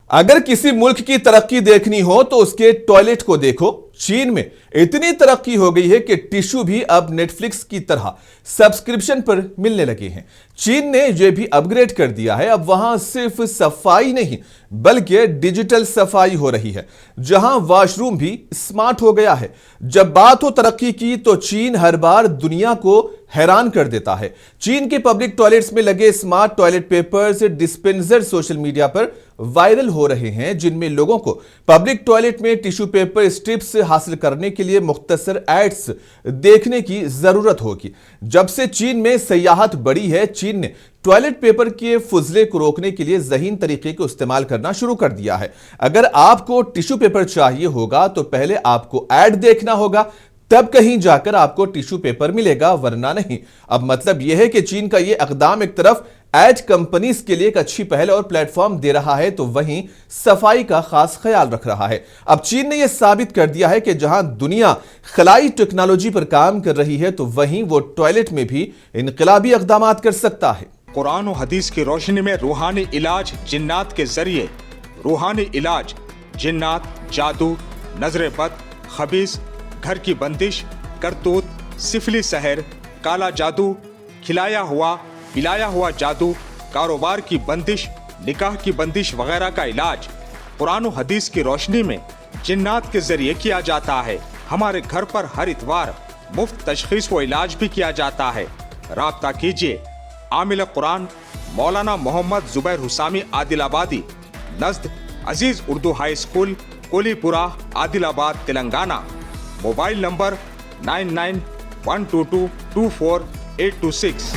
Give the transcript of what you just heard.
अगर किसी मुल्क की तरक्की देखनी हो तो उसके टॉयलेट को देखो। चीन में इतनी तरक्की हो गई है कि टिश्यू भी अब नेटफ्लिक्स की तरह सब्सक्रिप्शन पर मिलने लगे हैं। चीन ने यह भी अपग्रेड कर दिया है, अब वहां सिर्फ सफाई नहीं बल्कि डिजिटल सफाई हो रही है, जहां वॉशरूम भी स्मार्ट हो गया है। जब बात हो तरक्की की तो चीन हर बार दुनिया को हैरान कर देता है। चीन के पब्लिक टॉयलेट्स में लगे smart toilet papers dispenser social media पर वायरल हो रहे हैं, जिनमें लोगों को पब्लिक टॉयलेट में टिश्यू पेपर स्ट्रिप्स हासिल करने के लिए मुख्तसर एड्स देखने की जरूरत होगी। जब से चीन में सयाहत बढ़ी है, चीन ने टॉयलेट पेपर के फुजले को रोकने के लिए ज़हीन तरीके को इस्तेमाल करना शुरू कर दिया है। अगर आपको टिश्यू पेपर चाहिए होगा तो पहले आपको ऐड देखना होगा, तब कहीं जाकर आपको टिश्यू पेपर मिलेगा, वरना नहीं। अब मतलब यह है कि चीन का यह इकदाम एक तरफ एड कंपनीज के लिए एक अच्छी पहल और प्लेटफॉर्म दे रहा है, तो वहीं सफाई का खास ख्याल रख रहा है। अब चीन ने यह साबित कर दिया है कि जहां दुनिया खलाई टेक्नोलॉजी पर काम कर रही है, तो वहीं वो टॉयलेट में भी इनकलाबी इकदाम कर सकता है। कुरान और हदीस की रोशनी में रूहानी इलाज जिन्नात के जरिए। रूहानी इलाज जिन्नात, जादू, नजर बद, खबीस, घर की बंदिश, करतूत, सिफली सहर, काला जादू, खिलाया हुआ पिलाया हुआ जादू, कारोबार की बंदिश, निकाह की बंदिश वगैरह का इलाज कुरान और हदीस की रोशनी में जिन्नात के जरिए किया जाता है। हमारे घर पर हर इतवार मुफ्त तशखीस व इलाज भी किया जाता है। राब्ता कीजिए आमिल कुरान मौलाना मोहम्मद जुबैर हुसामी आदिलाबादी, नज़द Aziz Urdu high school, Kolipura, Adilabad, Telangana. Mobile number 9912224826।